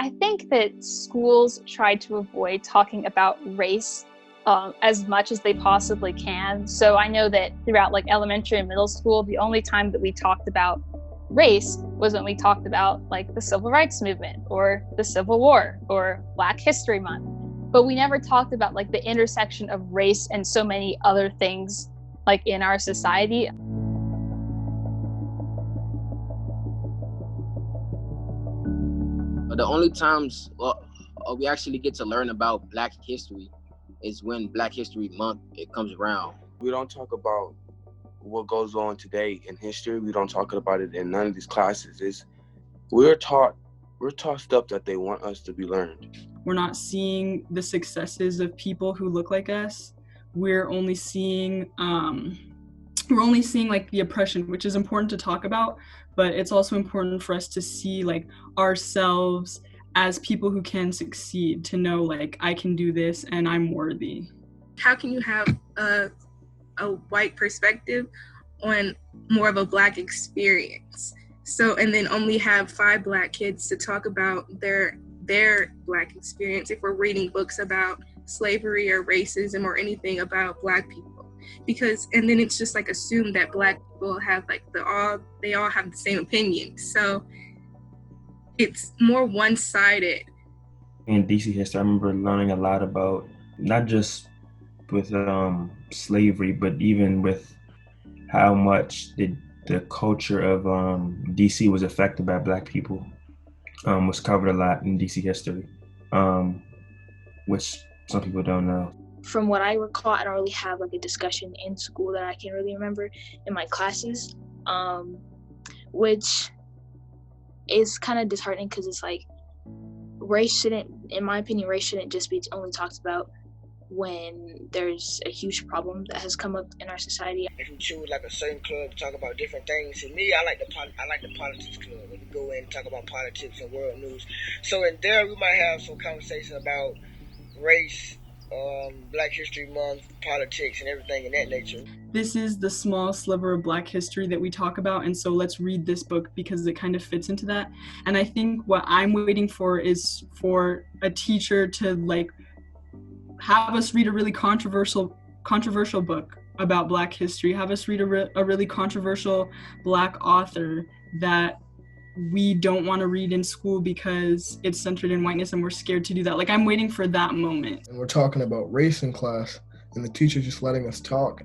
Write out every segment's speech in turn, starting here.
I think that schools try to avoid talking about race as much as they possibly can. So I know that throughout like elementary and middle school, the only time that we talked about race was when we talked about like the Civil Rights Movement or the Civil War or Black History Month. But we never talked about like the intersection of race and so many other things like in our society. The only times we actually get to learn about Black history is when Black History Month it comes around. We don't talk about what goes on today in history. We don't talk about it in none of these classes. We're taught stuff that they want us to be learned. We're not seeing the successes of people who look like us. We're only seeing like the oppression, which is important to talk about, but it's also important for us to see like ourselves as people who can succeed, to know like I can do this and I'm worthy. How can you have a white perspective on more of a Black experience? So, and then only have 5 Black kids to talk about their Black experience if we're reading books about slavery or racism or anything about Black people. Because, and then it's just like assumed that Black people have like they all have the same opinion. So it's more one-sided. In DC history, I remember learning a lot about not just with slavery, but even with how much the culture of DC was affected by Black people. Was covered a lot in DC history, which some people don't know. From what I recall, I don't really have like a discussion in school that I can really remember in my classes, which is kind of disheartening because it's like in my opinion, race shouldn't just be only talked about when there's a huge problem that has come up in our society. If you choose like a certain club to talk about different things, to me, I like the politics club. When you go in and talk about politics and world news. So in there, we might have some conversation about race, Black History Month, politics, and everything in that nature. This is the small sliver of Black history that we talk about, and so let's read this book because it kind of fits into that. And I think what I'm waiting for is for a teacher to like have us read a really controversial book about Black history, have us read a really controversial Black author that we don't want to read in school because it's centered in whiteness and we're scared to do that. Like, I'm waiting for that moment. And we're talking about race in class, and the teacher just letting us talk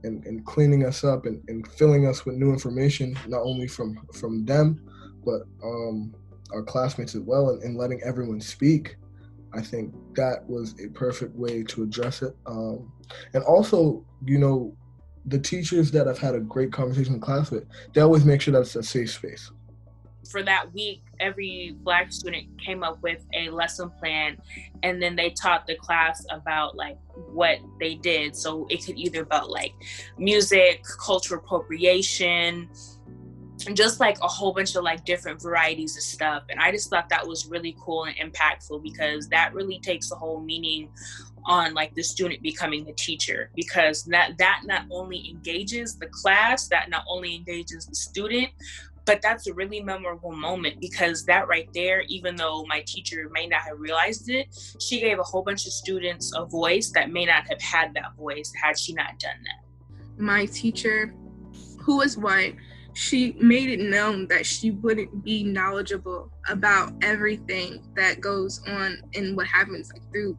and cleaning us up and filling us with new information, not only from them, but our classmates as well, and letting everyone speak. I think that was a perfect way to address it. And also, you know, the teachers that I've had a great conversation in class with, they always make sure that it's a safe space. For that week, every Black student came up with a lesson plan, and then they taught the class about like what they did. So it could either about like music, cultural appropriation, just like a whole bunch of like different varieties of stuff. And I just thought that was really cool and impactful because that really takes the whole meaning on like the student becoming the teacher, because that not only engages the class, that not only engages the student, but that's a really memorable moment because that right there, even though my teacher may not have realized it, she gave a whole bunch of students a voice that may not have had that voice had she not done that. My teacher, who was white, she made it known that she wouldn't be knowledgeable about everything that goes on and what happens like through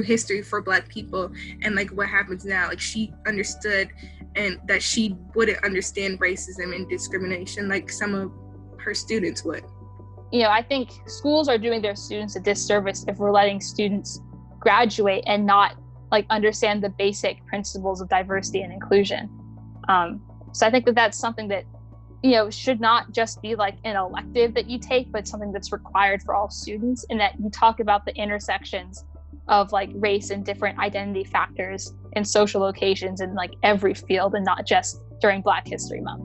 history for Black people and like what happens now. Like she understood and that she wouldn't understand racism and discrimination like some of her students would. You know, I think schools are doing their students a disservice if we're letting students graduate and not like understand the basic principles of diversity and inclusion. So I think that that's something that, you know, should not just be like an elective that you take, but something that's required for all students, and that you talk about the intersections of like race and different identity factors in social locations in like every field and not just during Black History Month.